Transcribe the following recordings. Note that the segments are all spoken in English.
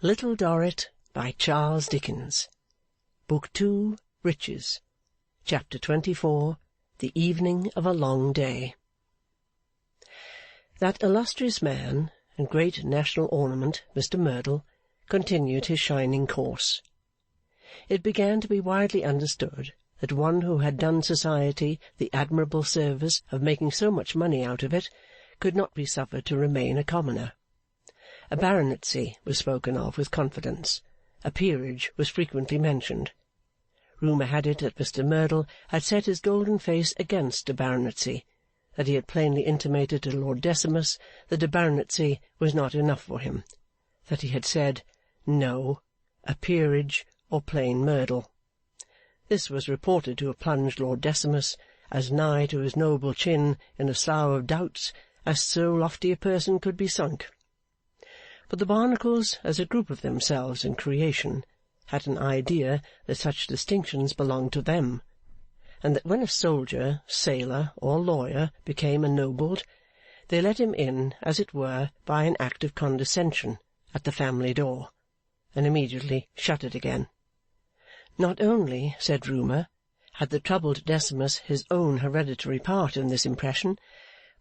Little Dorrit by Charles Dickens. Book 2, Riches. Chapter 24. The Evening of a Long Day. That illustrious man and great national ornament, Mr Merdle, continued his shining course. It began to be widely understood that one who had done society the admirable service of making so much money out of it could not be suffered to remain a commoner. A baronetcy was spoken of with confidence. A peerage was frequently mentioned. Rumour had it that Mr Merdle had set his golden face against a baronetcy, that he had plainly intimated to Lord Decimus that a baronetcy was not enough for him, that he had said, No, a peerage or plain Merdle. This was reported to have plunged Lord Decimus as nigh to his noble chin in a slough of doubts as so lofty a person could be sunk. But the Barnacles, as a group of themselves in creation, had an idea that such distinctions belonged to them, and that when a soldier, sailor, or lawyer became ennobled, they let him in, as it were, by an act of condescension, at the family door, and immediately shut it again. Not only, said rumour, had the troubled Decimus his own hereditary part in this impression,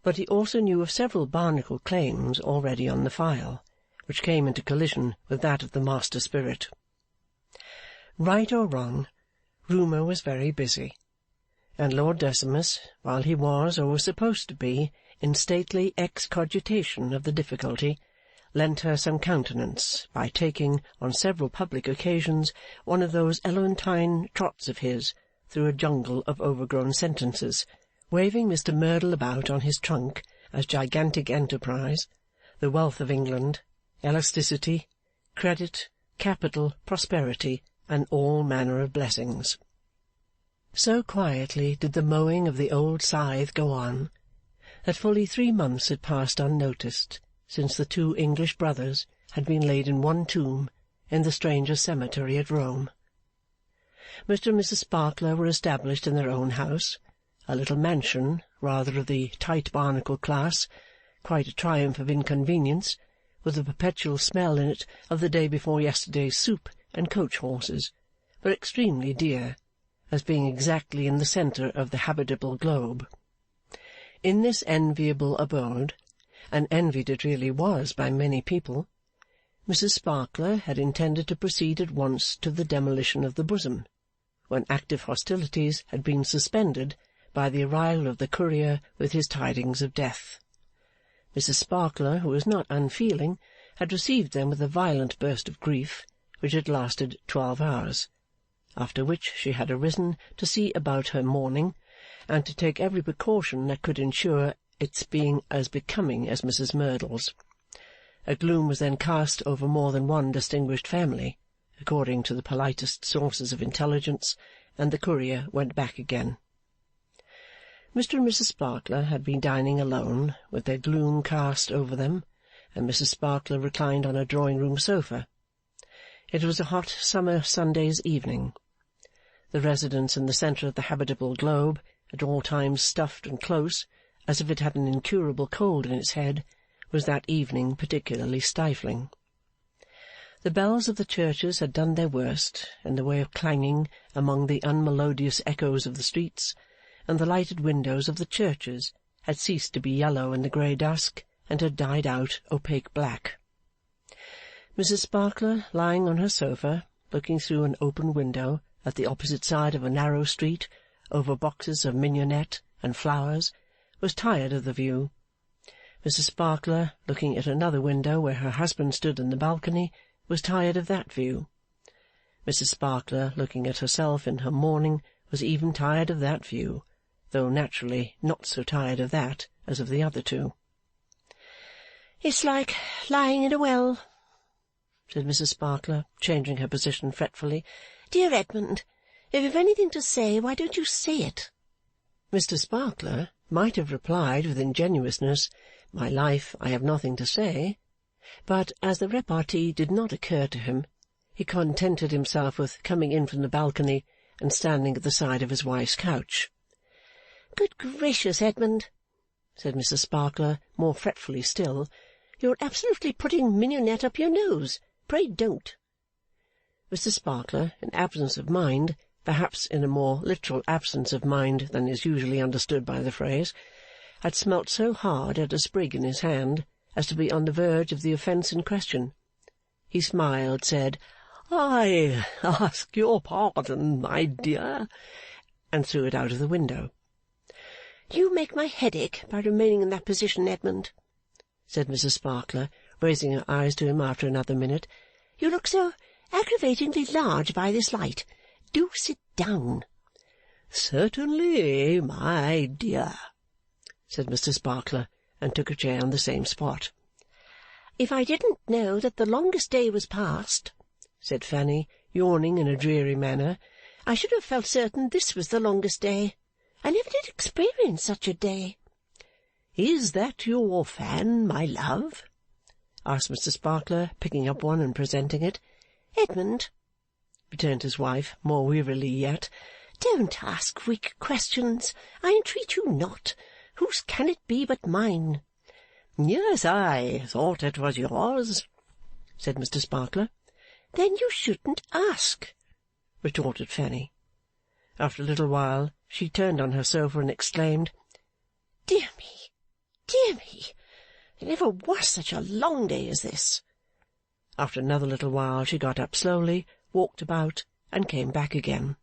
but he also knew of several Barnacle claims already on the file, which came into collision with that of the master spirit. Right or wrong, rumour was very busy, and Lord Decimus, while he was, or was supposed to be, in stately excogitation of the difficulty, lent her some countenance by taking, on several public occasions, one of those elephantine trots of his through a jungle of overgrown sentences, waving Mr Merdle about on his trunk as gigantic enterprise, the wealth of England, elasticity, credit, capital, prosperity, and all manner of blessings. So quietly did the mowing of the old scythe go on, that fully 3 months had passed unnoticed since the 2 English brothers had been laid in one tomb in the Strangers' Cemetery at Rome. Mr and Mrs Sparkler were established in their own house, a little mansion, rather of the tight Barnacle class, quite a triumph of inconvenience, with a perpetual smell in it of the day before yesterday's soup and coach-horses, but extremely dear, as being exactly in the centre of the habitable globe. In this enviable abode, and envied it really was by many people, Mrs Sparkler had intended to proceed at once to the demolition of the Bosom, when active hostilities had been suspended by the arrival of the courier with his tidings of death. Mrs Sparkler, who was not unfeeling, had received them with a violent burst of grief, which had lasted 12 hours, after which she had arisen to see about her mourning, and to take every precaution that could ensure its being as becoming as Mrs Merdle's. A gloom was then cast over more than one distinguished family, according to the politest sources of intelligence, and the courier went back again. Mr and Mrs Sparkler had been dining alone, with their gloom cast over them, and Mrs Sparkler reclined on a drawing-room sofa. It was a hot summer Sunday's evening. The residence in the centre of the habitable globe, at all times stuffed and close, as if it had an incurable cold in its head, was that evening particularly stifling. The bells of the churches had done their worst in the way of clanging among the unmelodious echoes of the streets, and the lighted windows of the churches had ceased to be yellow in the grey dusk, and had died out opaque black. Mrs Sparkler, lying on her sofa, looking through an open window at the opposite side of a narrow street, over boxes of mignonette and flowers, was tired of the view. Mrs Sparkler, looking at another window where her husband stood in the balcony, was tired of that view. Mrs Sparkler, looking at herself in her mourning, was even tired of that view, though naturally not so tired of that as of the other 2. "It's like lying in a well," said Mrs Sparkler, changing her position fretfully. "Dear Edmund, if you've anything to say, why don't you say it?" Mr Sparkler might have replied with ingenuousness, "My life, I have nothing to say," but, as the repartee did not occur to him, he contented himself with coming in from the balcony and standing at the side of his wife's couch. "Good gracious, Edmund," said Mrs Sparkler, more fretfully still, "you're absolutely putting mignonette up your nose. Pray don't.' Mr. Sparkler, in absence of mind, perhaps in a more literal absence of mind than is usually understood by the phrase, had smelt so hard at a sprig in his hand as to be on the verge of the offence in question. He smiled, said, 'I ask your pardon, my dear,' and threw it out of the window. 'You make my head ache by remaining in that position, Edmund,' said Mrs. Sparkler, raising her eyes to him after another minute. 'You look so aggravatingly large by this light. Do sit down.' 'Certainly, my dear,' said Mr. Sparkler, and took a chair on the same spot. 'If I didn't know that the longest day was past,' said Fanny, yawning in a dreary manner, 'I should have felt certain this was the longest day. I never did experience such a day.' 'Is that your fan, my love?' asked Mr. Sparkler, picking up one and presenting it. 'Edmund,' returned his wife, more wearily yet, 'don't ask weak questions. I entreat you not. Whose can it be but mine?' 'Yes, I thought it was yours,' said Mr. Sparkler. 'Then you shouldn't ask,' retorted Fanny. After a little while, she turned on her sofa and exclaimed, 'Dear me, dear me! There never was such a long day as this!' After another little while, she got up slowly, walked about, and came back again.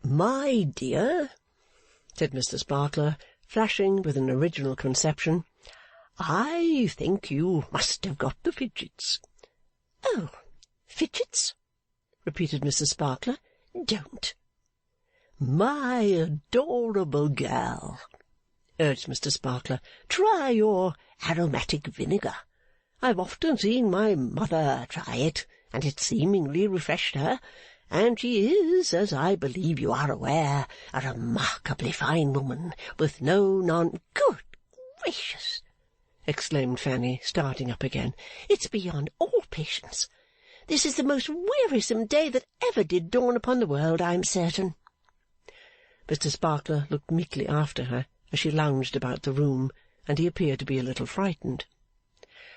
'My dear,' said Mr. Sparkler, flashing with an original conception, 'I think you must have got the fidgets.' 'Oh, fidgets?' repeated Mrs. Sparkler. 'Don't.' 'My adorable girl,' urged Mr. Sparkler, 'try your aromatic vinegar. I've often seen my mother try it, and it seemingly refreshed her, and she is, as I believe you are aware, a remarkably fine woman, with no Good gracious!' exclaimed Fanny, starting up again. 'It's beyond all patience. This is the most wearisome day that ever did dawn upon the world, I am certain.' Mr. Sparkler looked meekly after her as she lounged about the room, and he appeared to be a little frightened.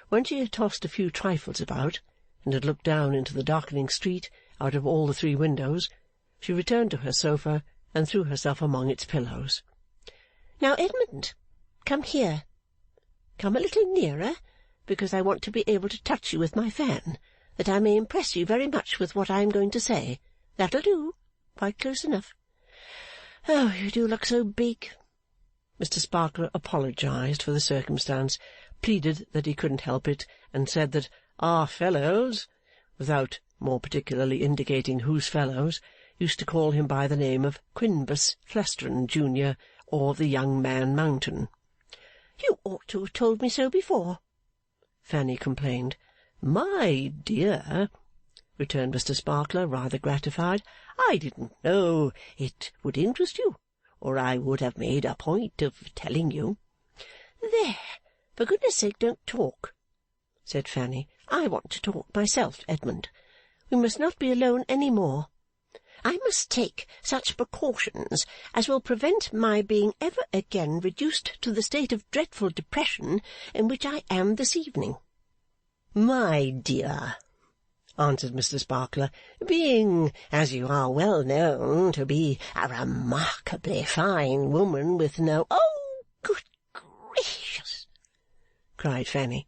When she had tossed a few trifles about, and had looked down into the darkening street out of all the 3 windows, she returned to her sofa and threw herself among its pillows. 'Now, Edmund, come here. Come a little nearer, because I want to be able to touch you with my fan, that I may impress you very much with what I am going to say. That'll do. Quite close enough. Oh, you do look so big!' Mr. Sparkler apologized for the circumstance, pleaded that he couldn't help it, and said that 'our fellows,' without more particularly indicating whose fellows, used to call him by the name of Quinbus Flestrin, Junior, or the Young Man Mountain. 'You ought to have told me so before,' Fanny complained. 'My dear,' returned Mr. Sparkler, rather gratified, 'I didn't know it would interest you, or I would have made a point of telling you.' 'There! For goodness' sake, don't talk,' said Fanny. 'I want to talk myself, Edmund. We must not be alone any more. I must take such precautions as will prevent my being ever again reduced to the state of dreadful depression in which I am this evening.' 'My dear,' answered Mr. Sparkler, 'being, as you are well known to be, a remarkably fine woman with no—' 'Oh, good gracious!' cried Fanny.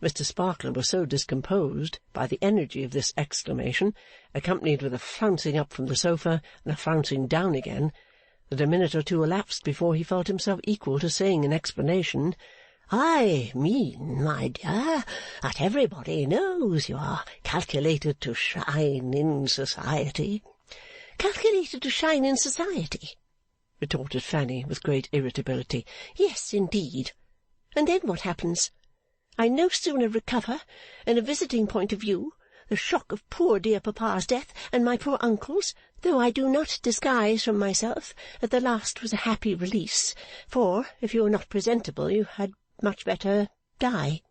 Mr. Sparkler was so discomposed by the energy of this exclamation, accompanied with a flouncing up from the sofa and a flouncing down again, that a minute or two elapsed before he felt himself equal to saying in explanation, 'I mean, my dear, that everybody knows you are calculated to shine in society.' 'Calculated to shine in society?' retorted Fanny with great irritability. 'Yes, indeed. And then what happens? I no sooner recover, in a visiting point of view, the shock of poor dear papa's death and my poor uncle's, though I do not disguise from myself that the last was a happy release, for, if you are not presentable, you had much better die.'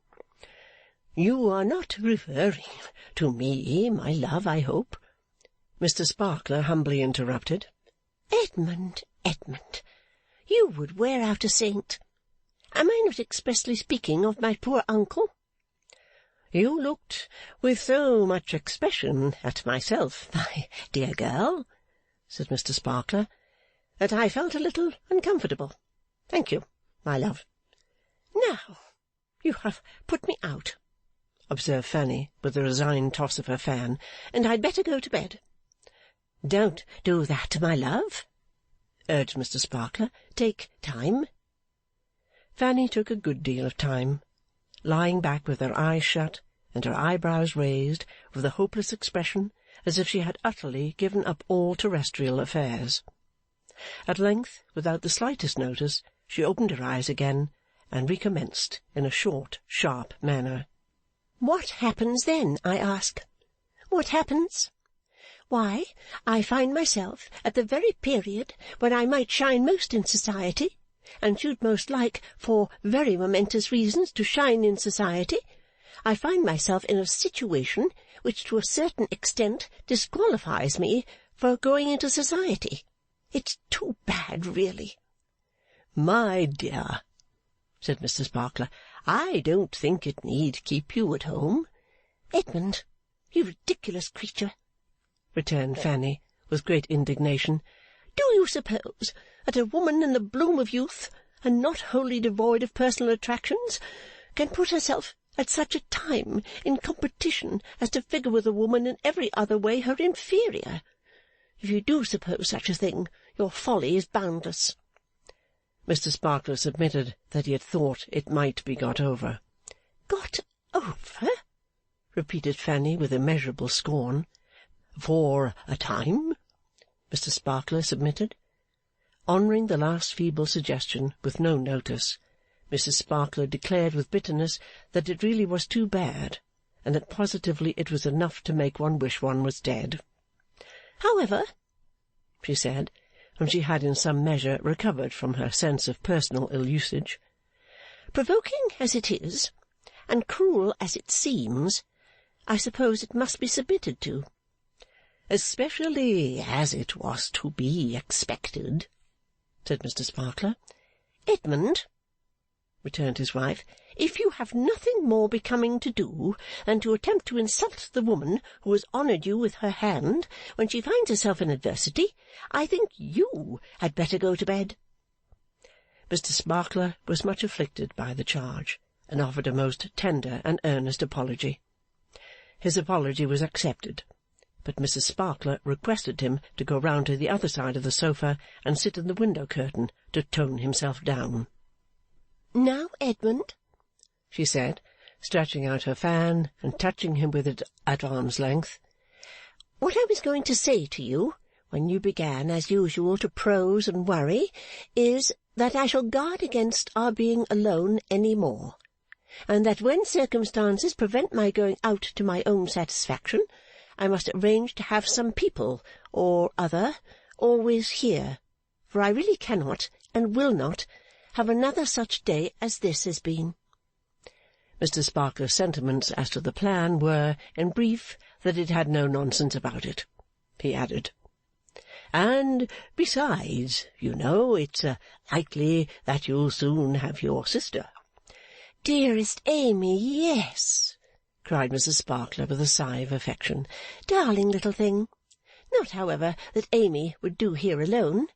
'You are not referring to me, my love, I hope?' Mr. Sparkler humbly interrupted. 'Edmund, Edmund, you would wear out a saint. Am I not expressly speaking of my poor uncle? You looked with so much expression at myself, my dear girl,' said Mr Sparkler, 'that I felt a little uncomfortable. Thank you, my love.' 'Now, you have put me out,' observed Fanny, with a resigned toss of her fan, 'and I'd better go to bed.' 'Don't do that, my love,' urged Mr Sparkler. 'Take time.' Fanny took a good deal of time, lying back with her eyes shut and her eyebrows raised, with a hopeless expression, as if she had utterly given up all terrestrial affairs. At length, without the slightest notice, she opened her eyes again, and recommenced in a short, sharp manner. 'What happens then, I ask? What happens? Why, I find myself at the very period when I might shine most in society, and should most like, for very momentous reasons, to shine in society. I find myself in a situation which to a certain extent disqualifies me for going into society. It's too bad, really.' 'My dear,' said Mr Sparkler, 'I don't think it need keep you at home.' 'Edmund, you ridiculous creature,' returned Fanny, with great indignation, 'do you suppose that a woman in the bloom of youth, and not wholly devoid of personal attractions, can put herself at such a time in competition as to figure with a woman in every other way her inferior? If you do suppose such a thing, your folly is boundless.' Mr Sparkler submitted that he had thought it might be got over. 'Got over?' repeated Fanny with immeasurable scorn. 'For a time,' Mr Sparkler submitted. Honouring the last feeble suggestion with no notice, Mrs Sparkler declared with bitterness that it really was too bad, and that positively it was enough to make one wish one was dead. 'However,' she said, when she had in some measure recovered from her sense of personal ill-usage, 'provoking as it is, and cruel as it seems, I suppose it must be submitted to.' 'Especially as it was to be expected,' said Mr Sparkler. 'Edmund,' returned his wife, 'if you have nothing more becoming to do than to attempt to insult the woman who has honoured you with her hand when she finds herself in adversity, I think you had better go to bed.' Mr Sparkler was much afflicted by the charge, and offered a most tender and earnest apology. His apology was accepted, but Mrs Sparkler requested him to go round to the other side of the sofa and sit in the window curtain to tone himself down. 'Now, Edmund,' she said, stretching out her fan and touching him with it at arm's length, 'what I was going to say to you, when you began, as usual, to prose and worry, is, that I shall guard against our being alone any more, and that when circumstances prevent my going out to my own satisfaction, I must arrange to have some people or other always here, for I really cannot and will not have another such day as this has been.' Mr Sparkler's sentiments as to the plan were, in brief, that it had no nonsense about it. He added, 'And besides, you know, it's likely that you'll soon have your sister.' 'Dearest Amy, yes!' cried Mrs Sparkler with a sigh of affection. 'Darling little thing! Not, however, that Amy would do here alone.'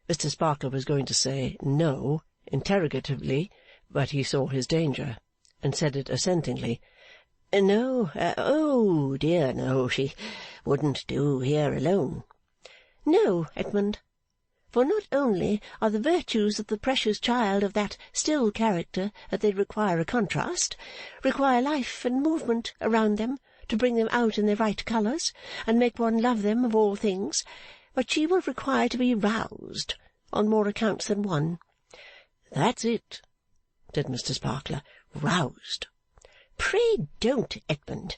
Mr Sparkler was going to say 'no' interrogatively, but he saw his danger, and said it assentingly. 'No, oh dear no, she wouldn't do here alone.' 'No, Edmund, for not only are the virtues of the precious child of that still character that they require a contrast, require life and movement around them to bring them out in their right colours, and make one love them of all things, but she will require to be roused on more accounts than one.' 'That's it,' said Mr Sparkler. 'Roused.' 'Pray don't, Edmund.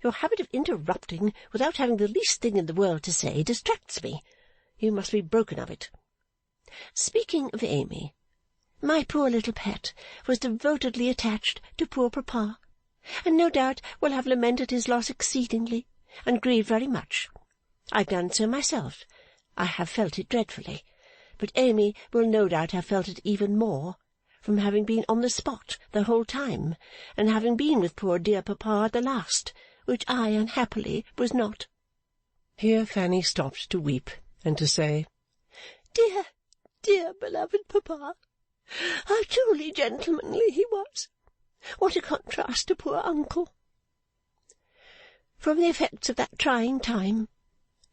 Your habit of interrupting without having the least thing in the world to say distracts me. You must be broken of it. Speaking of Amy, my poor little pet was devotedly attached to poor papa, and no doubt will have lamented his loss exceedingly, and grieved very much. I've done so myself. I have felt it dreadfully, but Amy will no doubt have felt it even more, from having been on the spot the whole time, and having been with poor dear papa at the last, which I unhappily was not.' Here Fanny stopped to weep, and to say, 'Dear, dear beloved papa! How truly gentlemanly he was! What a contrast to poor uncle!' 'From the effects of that trying time,'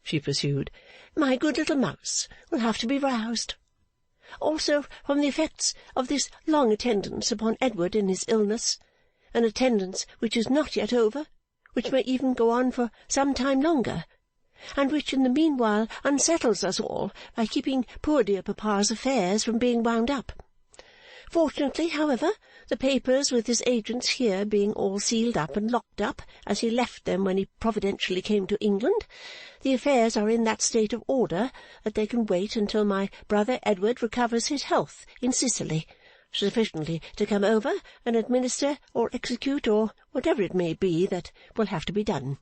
she pursued, 'my good little mouse will have to be roused. Also from the effects of this long attendance upon Edward in his illness, an attendance which is not yet over, which may even go on for some time longer, and which in the meanwhile unsettles us all by keeping poor dear papa's affairs from being wound up. Fortunately, however, the papers with his agents here being all sealed up and locked up as he left them when he providentially came to England, the affairs are in that state of order that they can wait until my brother Edward recovers his health in Sicily, sufficiently to come over and administer or execute or whatever it may be that will have to be done.'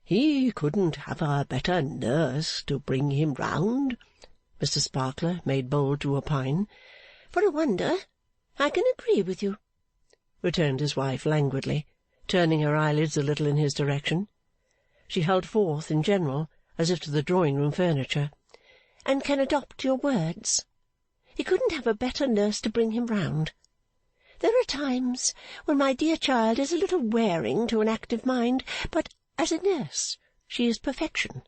'He couldn't have a better nurse to bring him round?' Mr Sparkler made bold to opine. 'For a wonder, I can agree with you,' returned his wife languidly, turning her eyelids a little in his direction. She held forth in general, as if to the drawing-room furniture, 'and can adopt your words. He couldn't have a better nurse to bring him round. There are times when my dear child is a little wearing to an active mind, but as a nurse she is perfection.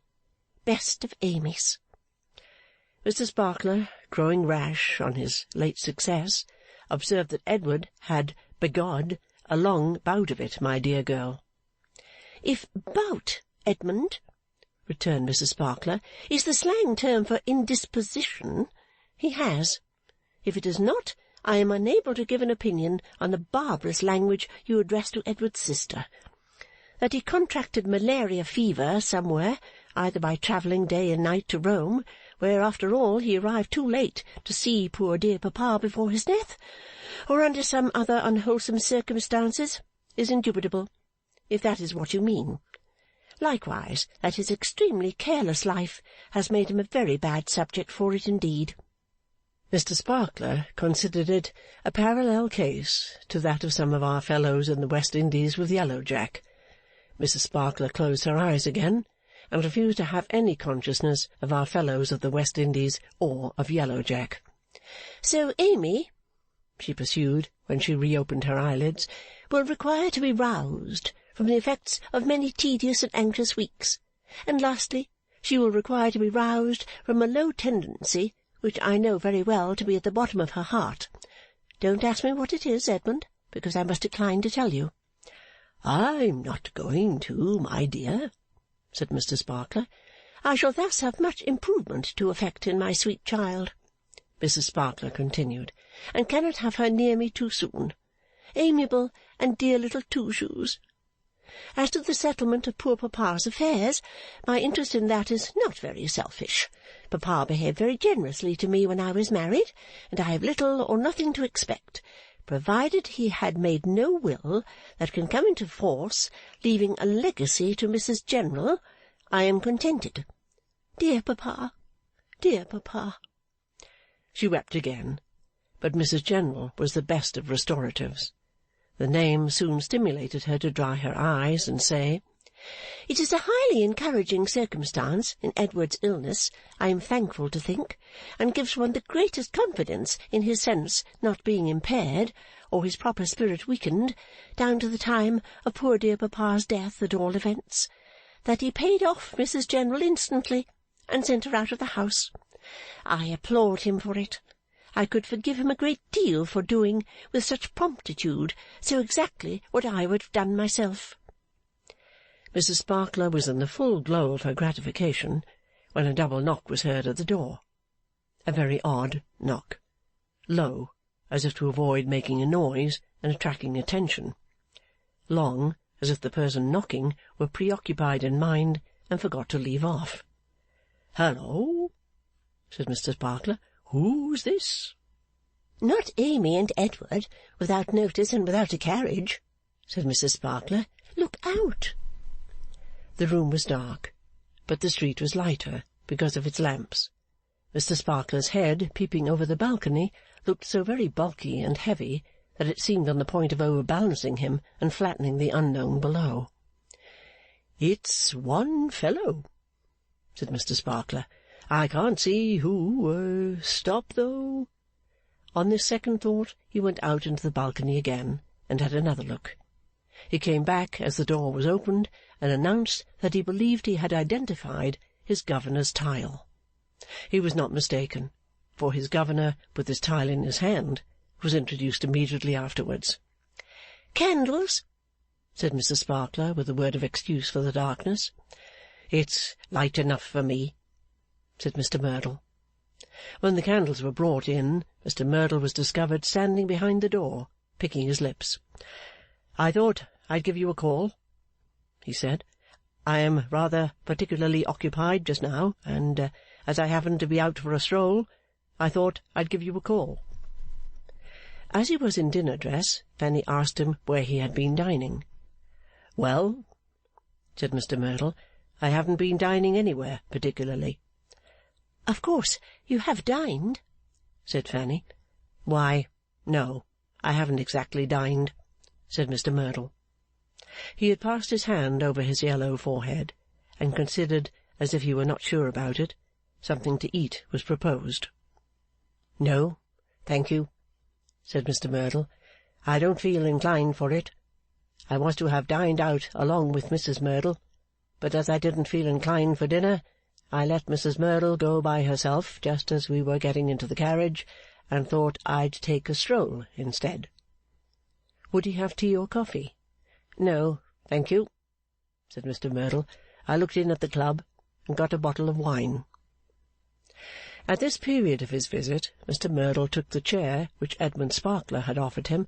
Best of Amys.' Mr Sparkler, growing rash on his late success, observed that Edward had, begod, a long bout of it, my dear girl. 'If bout, Edmund,' returned Mrs Sparkler, 'is the slang term for indisposition, he has. If it is not, I am unable to give an opinion on the barbarous language you address to Edward's sister. That he contracted malaria fever somewhere, either by travelling day and night to Rome, where after all he arrived too late to see poor dear papa before his death, or under some other unwholesome circumstances, is indubitable, if that is what you mean. Likewise, that his extremely careless life has made him a very bad subject for it indeed.' Mr Sparkler considered it a parallel case to that of some of our fellows in the West Indies with Yellow Jack. Mrs Sparkler closed her eyes again, and refused to have any consciousness of our fellows of the West Indies or of Yellow Jack. 'So Amy,' she pursued, when she reopened her eyelids, 'will require to be roused from the effects of many tedious and anxious weeks, and lastly, she will require to be roused from a low tendency which I know very well to be at the bottom of her heart. Don't ask me what it is, Edmund, because I must decline to tell you.' 'I'm not going to, my dear,' said Mr Sparkler. 'I shall thus have much improvement to effect in my sweet child,' Mrs Sparkler continued, 'and cannot have her near me too soon. Amiable and dear little Two-Shoes. As to the settlement of poor papa's affairs, my interest in that is not very selfish. Papa behaved very generously to me when I was married, and I have little or nothing to expect, provided he had made no will that can come into force, leaving a legacy to Mrs General. I am contented. Dear papa, dear papa.' She wept again, but Mrs General was the best of restoratives. The name soon stimulated her to dry her eyes and say, 'It is a highly encouraging circumstance in Edward's illness, I am thankful to think, and gives one the greatest confidence in his sense not being impaired, or his proper spirit weakened, down to the time of poor dear papa's death at all events, that he paid off Mrs General instantly, and sent her out of the house. I applaud him for it. I could forgive him a great deal for doing, with such promptitude, so exactly what I would have done myself.' Mrs Sparkler was in the full glow of her gratification, when a double knock was heard at the door. A very odd knock. Low, as if to avoid making a noise and attracting attention. Long, as if the person knocking were preoccupied in mind and forgot to leave off. 'Hallo!' said Mr Sparkler. 'Who's this?' 'Not Amy and Edward, without notice and without a carriage,' said Mrs Sparkler. 'Look out!' The room was dark, but the street was lighter because of its lamps. Mr Sparkler's head, peeping over the balcony, looked so very bulky and heavy that it seemed on the point of overbalancing him and flattening the unknown below. 'It's one fellow,' said Mr Sparkler. 'I can't see who. Stop, though.' On this second thought, he went out into the balcony again, and had another look. He came back as the door was opened, and announced that he believed he had identified his governor's tile. He was not mistaken, for his governor, with his tile in his hand, was introduced immediately afterwards. 'Candles?' said Mrs Sparkler, with a word of excuse for the darkness. 'It's light enough for me,' said Mr Merdle. When the candles were brought in, Mr Merdle was discovered standing behind the door, picking his lips. 'I thought I'd give you a call,' he said. 'I am rather particularly occupied just now, and as I happened to be out for a stroll, I thought I'd give you a call.' As he was in dinner dress, Fanny asked him where he had been dining. 'Well,' said Mr Merdle, 'I haven't been dining anywhere particularly.' 'Of course you have dined?' said Fanny. 'Why, no, I haven't exactly dined,' said Mr Merdle. He had passed his hand over his yellow forehead, and considered as if he were not sure about it. Something to eat was proposed. 'No, thank you,' said Mr Merdle. 'I don't feel inclined for it. I was to have dined out along with Mrs Merdle, but as I didn't feel inclined for dinner, I let Mrs Merdle go by herself just as we were getting into the carriage, and thought I'd take a stroll instead.' Would he have tea or coffee? 'No, thank you,' said Mr Merdle. 'I looked in at the club, and got a bottle of wine.' At this period of his visit, Mr Merdle took the chair which Edmund Sparkler had offered him,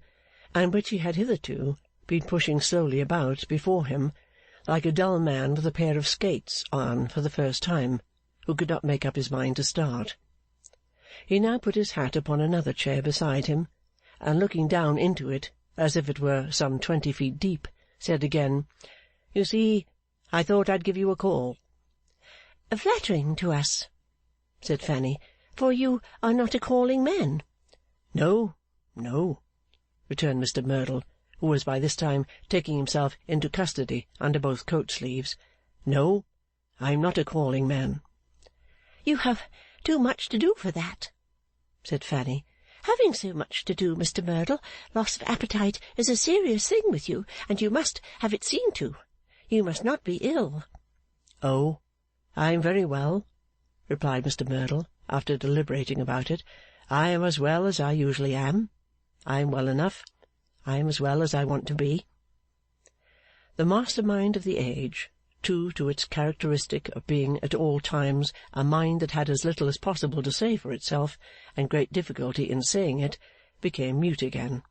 and which he had hitherto been pushing slowly about before him, like a dull man with a pair of skates on for the first time, who could not make up his mind to start. He now put his hat upon another chair beside him, and looking down into it as if it were some 20 feet deep, said again, 'You see, I thought I'd give you a call.' 'Flattering to us,' said Fanny, 'for you are not a calling man.' 'No, no,' returned Mr Merdle, who was by this time taking himself into custody under both coat sleeves. 'No, I am not a calling man.' 'You have too much to do for that,' said Fanny. 'Having so much to do, Mr Merdle, loss of appetite is a serious thing with you, and you must have it seen to. You must not be ill.' 'Oh, I am very well,' replied Mr Merdle, after deliberating about it. 'I am as well as I usually am. I am well enough. I am as well as I want to be.' The master mind of the age, true to its characteristic of being at all times a mind that had as little as possible to say for itself, and great difficulty in saying it, became mute again.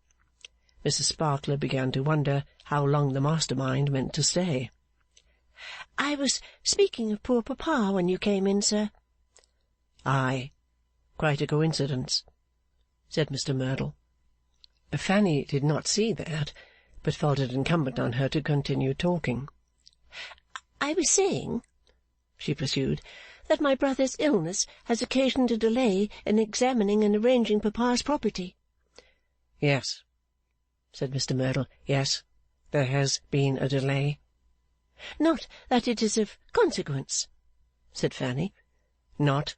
Mrs Sparkler began to wonder how long the master mind meant to stay. 'I was speaking of poor papa when you came in, sir.' 'Aye, quite a coincidence,' said Mr Merdle. Fanny did not see that, but felt it incumbent on her to continue talking. 'I was saying,' she pursued, 'that my brother's illness has occasioned a delay in examining and arranging papa's property.' 'Yes,' said Mr Merdle. 'Yes, there has been a delay.' 'Not that it is of consequence,' said Fanny. 'Not,'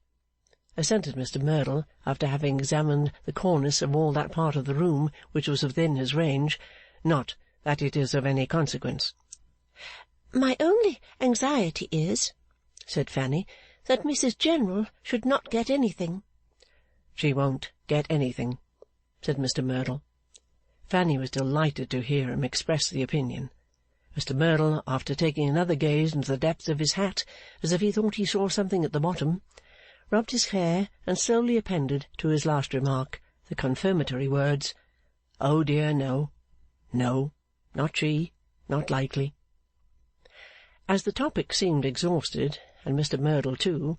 assented Mr Merdle, after having examined the cornice of all that part of the room which was within his range, 'not that it is of any consequence.' 'My only anxiety is,' said Fanny, 'that Mrs General should not get anything.' 'She won't get anything,' said Mr Merdle. Fanny was delighted to hear him express the opinion. Mr Merdle, after taking another gaze into the depths of his hat, as if he thought he saw something at the bottom, rubbed his hair and slowly appended to his last remark the confirmatory words, 'Oh dear, no. No, not she. Not likely.' As the topic seemed exhausted, and Mr Merdle too,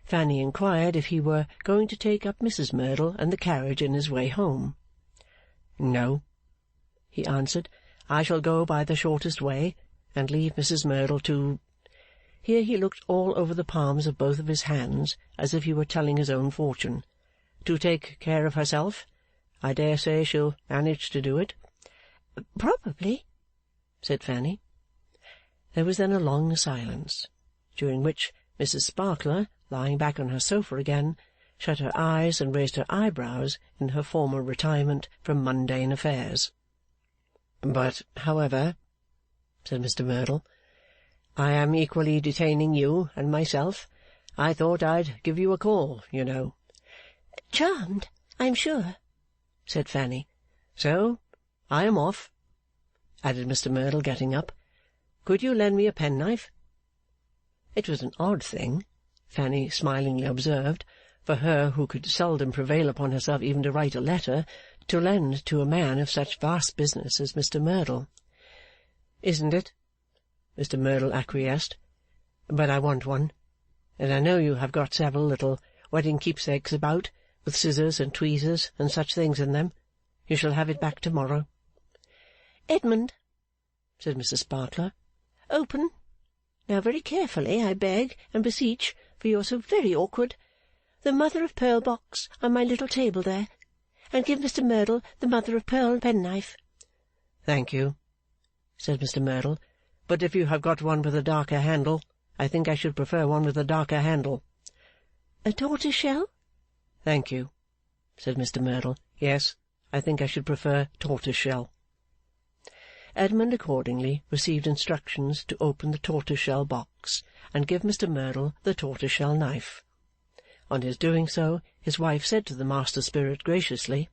Fanny inquired if he were going to take up Mrs Merdle and the carriage in his way home. 'No,' he answered. 'I shall go by the shortest way, and leave Mrs Merdle to—' Here he looked all over the palms of both of his hands, as if he were telling his own fortune. To take care of herself? I dare say she'll manage to do it. Probably, said Fanny. There was then a long silence, during which Mrs. Sparkler, lying back on her sofa again, shut her eyes and raised her eyebrows in her former retirement from mundane affairs. But, however, said Mr. Merdle, I am equally detaining you and myself. I thought I'd give you a call, you know. Charmed, I'm sure, said Fanny. So, I am off, added Mr. Merdle, getting up. Could you lend me a penknife? It was an odd thing, Fanny smilingly observed, for her who could seldom prevail upon herself even to write a letter, to lend to a man of such vast business as Mr. Merdle. Isn't it? Mr. Merdle acquiesced. But I want one, and I know you have got several little wedding keepsakes about, with scissors and tweezers and such things in them. You shall have it back to-morrow. Edmund, said Mrs. Sparkler, open, now very carefully, I beg and beseech, for you are so very awkward, the mother-of-pearl box on my little table there, and give Mr. Merdle the mother-of-pearl penknife. Thank you, said Mr. Merdle, but if you have got one with a darker handle, I think I should prefer one with a darker handle. A tortoise shell? Thank you, said Mr. Merdle. Yes, I think I should prefer tortoise shell. Edmund accordingly received instructions to open the tortoise shell box and give Mr. Merdle the tortoise shell knife. On his doing so, his wife said to the master spirit graciously,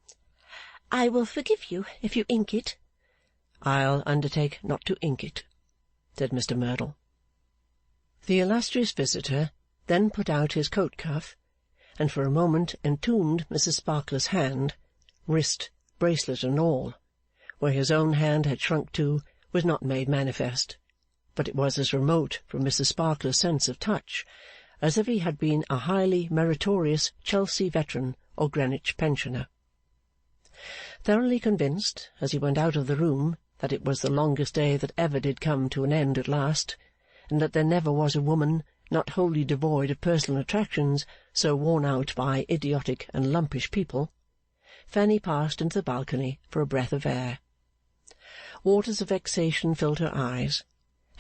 I will forgive you if you ink it. I'll undertake not to ink it, said Mr. Merdle. The illustrious visitor then put out his coat cuff, and for a moment entombed Mrs. Sparkler's hand, wrist, bracelet, and all. Where his own hand had shrunk to was not made manifest, but it was as remote from Mrs. Sparkler's sense of touch as if he had been a highly meritorious Chelsea veteran or Greenwich pensioner. Thoroughly convinced, as he went out of the room, that it was the longest day that ever did come to an end at last, and that there never was a woman, not wholly devoid of personal attractions, so worn out by idiotic and lumpish people, Fanny passed into the balcony for a breath of air. Waters of vexation filled her eyes,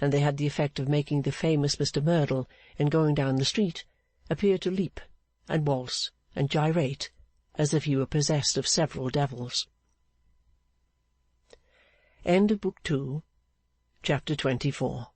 and they had the effect of making the famous Mr. Merdle, in going down the street, appear to leap, and waltz, and gyrate, as if he were possessed of several devils. End of Book 2, Chapter 24.